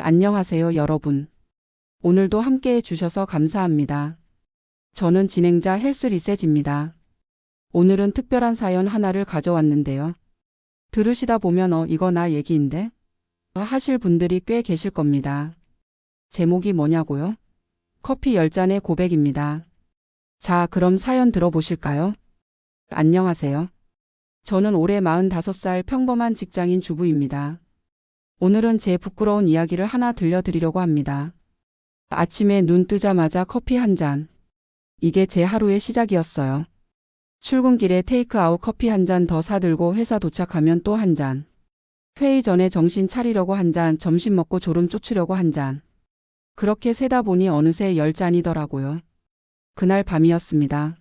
안녕하세요, 여러분. 오늘도 함께 해주셔서 감사합니다. 저는 진행자 헬스리셋입니다. 오늘은 특별한 사연 하나를 가져왔는데요. 들으시다 보면 이거 나 얘기인데? 하실 분들이 꽤 계실 겁니다. 제목이 뭐냐고요? 커피 10잔의 고백입니다. 자, 그럼 사연 들어보실까요? 안녕하세요. 저는 올해 45살 평범한 직장인 주부입니다. 오늘은 제 부끄러운 이야기를 하나 들려드리려고 합니다. 아침에 눈 뜨자마자 커피 한 잔. 이게 제 하루의 시작이었어요. 출근길에 테이크아웃 커피 한 잔 더 사들고 회사 도착하면 또 한 잔. 회의 전에 정신 차리려고 한 잔, 점심 먹고 졸음 쫓으려고 한 잔. 그렇게 세다 보니 어느새 10잔이더라고요. 그날 밤이었습니다.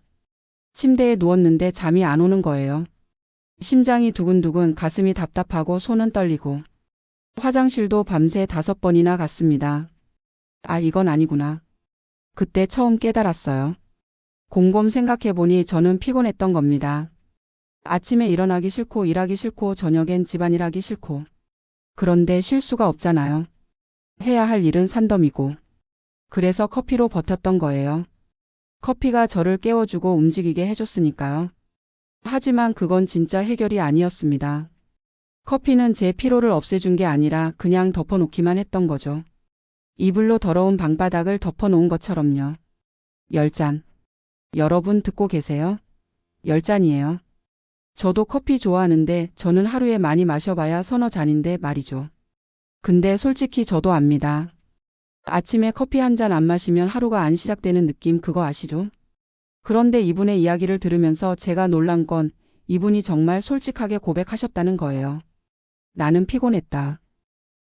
침대에 누웠는데 잠이 안 오는 거예요. 심장이 두근두근, 가슴이 답답하고 손은 떨리고. 화장실도 밤새 5번이나 갔습니다. 아, 이건 아니구나. 그때 처음 깨달았어요. 곰곰 생각해보니 저는 피곤했던 겁니다. 아침에 일어나기 싫고 일하기 싫고 저녁엔 집안일 하기 싫고. 그런데 쉴 수가 없잖아요. 해야 할 일은 산더미고. 그래서 커피로 버텼던 거예요. 커피가 저를 깨워주고 움직이게 해줬으니까요. 하지만 그건 진짜 해결이 아니었습니다. 커피는 제 피로를 없애준 게 아니라 그냥 덮어놓기만 했던 거죠. 이불로 더러운 방바닥을 덮어놓은 것처럼요. 10잔. 여러분 듣고 계세요? 10잔이에요. 저도 커피 좋아하는데 저는 하루에 많이 마셔봐야 서너 잔인데 말이죠. 근데 솔직히 저도 압니다. 아침에 커피 한 잔 안 마시면 하루가 안 시작되는 느낌, 그거 아시죠? 그런데 이분의 이야기를 들으면서 제가 놀란 건 이분이 정말 솔직하게 고백하셨다는 거예요. 나는 피곤했다.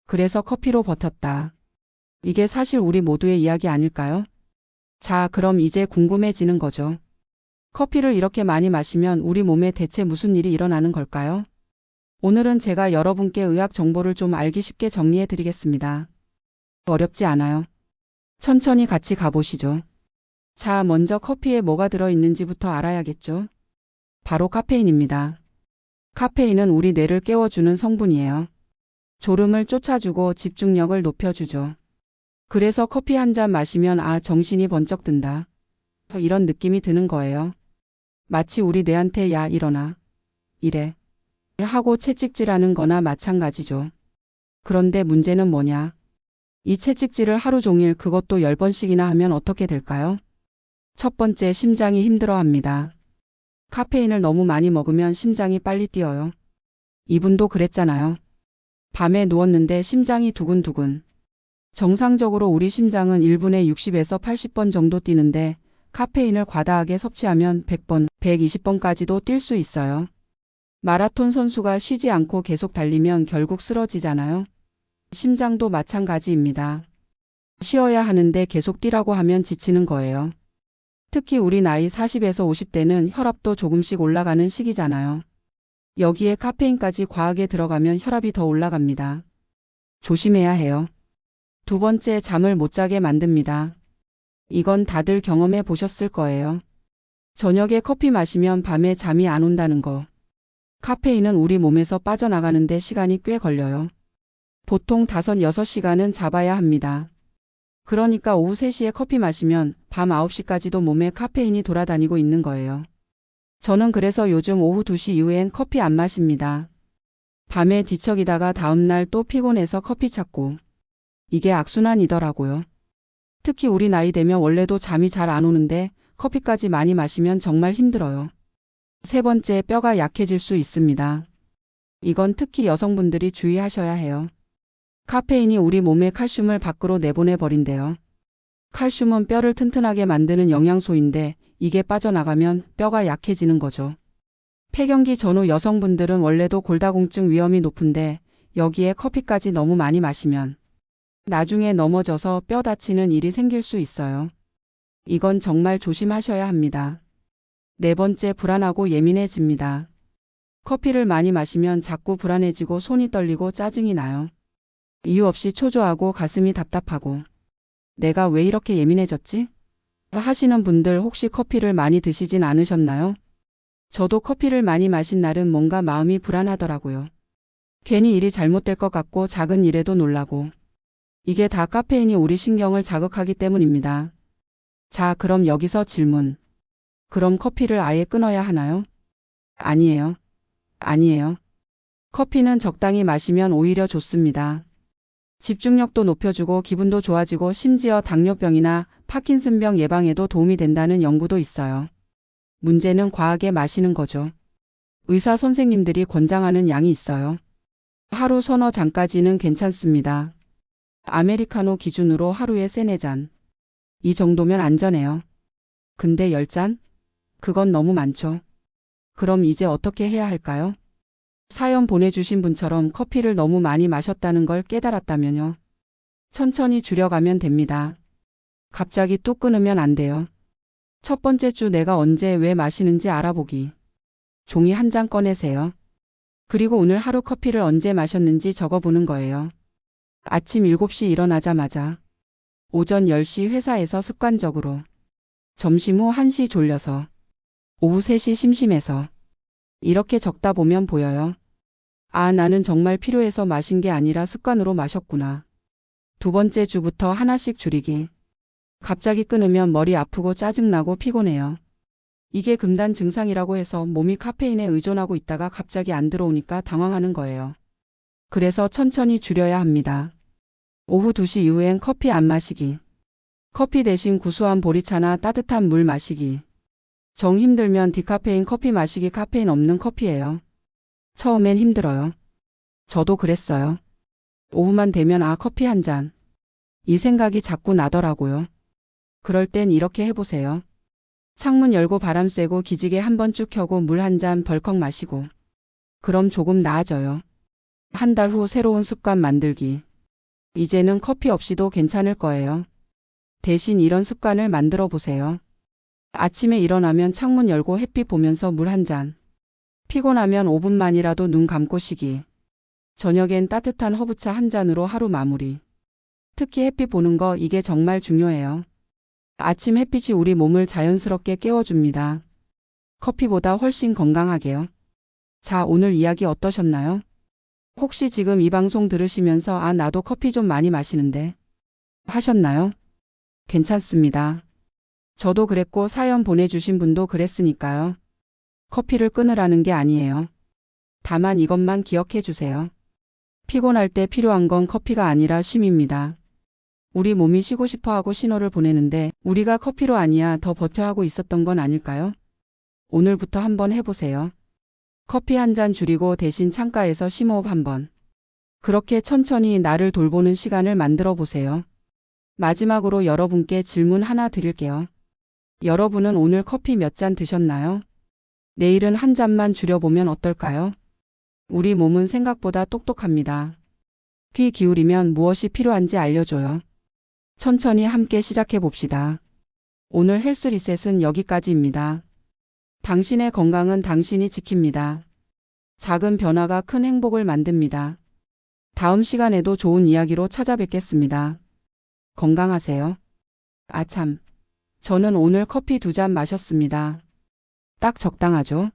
그래서 커피로 버텼다. 이게 사실 우리 모두의 이야기 아닐까요? 자, 그럼 이제 궁금해지는 거죠. 커피를 이렇게 많이 마시면 우리 몸에 대체 무슨 일이 일어나는 걸까요? 오늘은 제가 여러분께 의학 정보를 좀 알기 쉽게 정리해 드리겠습니다. 어렵지 않아요. 천천히 같이 가보시죠. 자, 먼저 커피에 뭐가 들어있는지부터 알아야겠죠? 바로 카페인입니다. 카페인은 우리 뇌를 깨워주는 성분이에요. 졸음을 쫓아주고 집중력을 높여주죠. 그래서 커피 한 잔 마시면 정신이 번쩍 든다. 이런 느낌이 드는 거예요. 마치 우리 뇌한테 야, 일어나. 이래. 하고 채찍질하는 거나 마찬가지죠. 그런데 문제는 뭐냐? 이 채찍질을 하루 종일, 그것도 10번씩이나 하면 어떻게 될까요? 첫 번째, 심장이 힘들어합니다. 카페인을 너무 많이 먹으면 심장이 빨리 뛰어요. 이분도 그랬잖아요. 밤에 누웠는데 심장이 두근두근. 정상적으로 우리 심장은 1분에 60에서 80번 정도 뛰는데 카페인을 과다하게 섭취하면 100번, 120번까지도 뛸 수 있어요. 마라톤 선수가 쉬지 않고 계속 달리면 결국 쓰러지잖아요. 심장도 마찬가지입니다. 쉬어야 하는데 계속 뛰라고 하면 지치는 거예요. 특히 우리 나이 40에서 50대는 혈압도 조금씩 올라가는 시기잖아요. 여기에 카페인까지 과하게 들어가면 혈압이 더 올라갑니다. 조심해야 해요. 두 번째, 잠을 못 자게 만듭니다. 이건 다들 경험해 보셨을 거예요. 저녁에 커피 마시면 밤에 잠이 안 온다는 거. 카페인은 우리 몸에서 빠져나가는데 시간이 꽤 걸려요. 보통 5, 6시간은 잡아야 합니다. 그러니까 오후 3시에 커피 마시면 밤 9시까지도 몸에 카페인이 돌아다니고 있는 거예요. 저는 그래서 요즘 오후 2시 이후엔 커피 안 마십니다. 밤에 뒤척이다가 다음날 또 피곤해서 커피 찾고. 이게 악순환이더라고요. 특히 우리 나이 되면 원래도 잠이 잘 안 오는데 커피까지 많이 마시면 정말 힘들어요. 세 번째, 뼈가 약해질 수 있습니다. 이건 특히 여성분들이 주의하셔야 해요. 카페인이 우리 몸의 칼슘을 밖으로 내보내버린대요. 칼슘은 뼈를 튼튼하게 만드는 영양소인데 이게 빠져나가면 뼈가 약해지는 거죠. 폐경기 전후 여성분들은 원래도 골다공증 위험이 높은데 여기에 커피까지 너무 많이 마시면 나중에 넘어져서 뼈 다치는 일이 생길 수 있어요. 이건 정말 조심하셔야 합니다. 네 번째, 불안하고 예민해집니다. 커피를 많이 마시면 자꾸 불안해지고 손이 떨리고 짜증이 나요. 이유 없이 초조하고 가슴이 답답하고. 내가 왜 이렇게 예민해졌지? 하시는 분들 혹시 커피를 많이 드시진 않으셨나요? 저도 커피를 많이 마신 날은 뭔가 마음이 불안하더라고요. 괜히 일이 잘못될 것 같고 작은 일에도 놀라고. 이게 다 카페인이 우리 신경을 자극하기 때문입니다. 자, 그럼 여기서 질문. 그럼 커피를 아예 끊어야 하나요? 아니에요. 아니에요. 커피는 적당히 마시면 오히려 좋습니다. 집중력도 높여주고 기분도 좋아지고 심지어 당뇨병이나 파킨슨병 예방에도 도움이 된다는 연구도 있어요. 문제는 과하게 마시는 거죠. 의사 선생님들이 권장하는 양이 있어요. 하루 서너 잔까지는 괜찮습니다. 아메리카노 기준으로 하루에 3-4잔. 이 정도면 안전해요. 근데 10잔? 그건 너무 많죠. 그럼 이제 어떻게 해야 할까요? 사연 보내주신 분처럼 커피를 너무 많이 마셨다는 걸 깨달았다면요. 천천히 줄여가면 됩니다. 갑자기 뚝 끊으면 안 돼요. 첫 번째 주 내가 언제 왜 마시는지 알아보기. 종이 한 장 꺼내세요. 그리고 오늘 하루 커피를 언제 마셨는지 적어보는 거예요. 아침 7시 일어나자마자, 오전 10시 회사에서 습관적으로, 점심 후 1시 졸려서, 오후 3시 심심해서, 이렇게 적다 보면 보여요. 아, 나는 정말 필요해서 마신 게 아니라 습관으로 마셨구나. 두 번째 주부터 하나씩 줄이기. 갑자기 끊으면 머리 아프고 짜증나고 피곤해요. 이게 금단 증상이라고 해서 몸이 카페인에 의존하고 있다가 갑자기 안 들어오니까 당황하는 거예요. 그래서 천천히 줄여야 합니다. 오후 2시 이후엔 커피 안 마시기. 커피 대신 구수한 보리차나 따뜻한 물 마시기. 정 힘들면 디카페인 커피 마시기. 카페인 없는 커피예요. 처음엔 힘들어요. 저도 그랬어요. 오후만 되면 아, 커피 한 잔. 이 생각이 자꾸 나더라고요. 그럴 땐 이렇게 해보세요. 창문 열고 바람 쐬고 기지개 한번 쭉 켜고 물 한 잔 벌컥 마시고. 그럼 조금 나아져요. 한 달 후 새로운 습관 만들기. 이제는 커피 없이도 괜찮을 거예요. 대신 이런 습관을 만들어 보세요. 아침에 일어나면 창문 열고 햇빛 보면서 물 한 잔. 피곤하면 5분만이라도 눈 감고 쉬기. 저녁엔 따뜻한 허브차 한 잔으로 하루 마무리. 특히 햇빛 보는 거 이게 정말 중요해요. 아침 햇빛이 우리 몸을 자연스럽게 깨워줍니다. 커피보다 훨씬 건강하게요. 자, 오늘 이야기 어떠셨나요? 혹시 지금 이 방송 들으시면서 아, 나도 커피 좀 많이 마시는데 하셨나요? 괜찮습니다. 저도 그랬고 사연 보내주신 분도 그랬으니까요. 커피를 끊으라는 게 아니에요. 다만 이것만 기억해 주세요. 피곤할 때 필요한 건 커피가 아니라 쉼입니다. 우리 몸이 쉬고 싶어 하고 신호를 보내는데 우리가 커피로 아니야 더 버텨 하고 있었던 건 아닐까요? 오늘부터 한번 해보세요. 커피 한 잔 줄이고 대신 창가에서 심호흡 한번. 그렇게 천천히 나를 돌보는 시간을 만들어 보세요. 마지막으로 여러분께 질문 하나 드릴게요. 여러분은 오늘 커피 몇 잔 드셨나요? 내일은 한 잔만 줄여보면 어떨까요? 우리 몸은 생각보다 똑똑합니다. 귀 기울이면 무엇이 필요한지 알려줘요. 천천히 함께 시작해 봅시다. 오늘 헬스 리셋은 여기까지입니다. 당신의 건강은 당신이 지킵니다. 작은 변화가 큰 행복을 만듭니다. 다음 시간에도 좋은 이야기로 찾아뵙겠습니다. 건강하세요. 아참, 저는 오늘 커피 2잔 마셨습니다. 딱 적당하죠?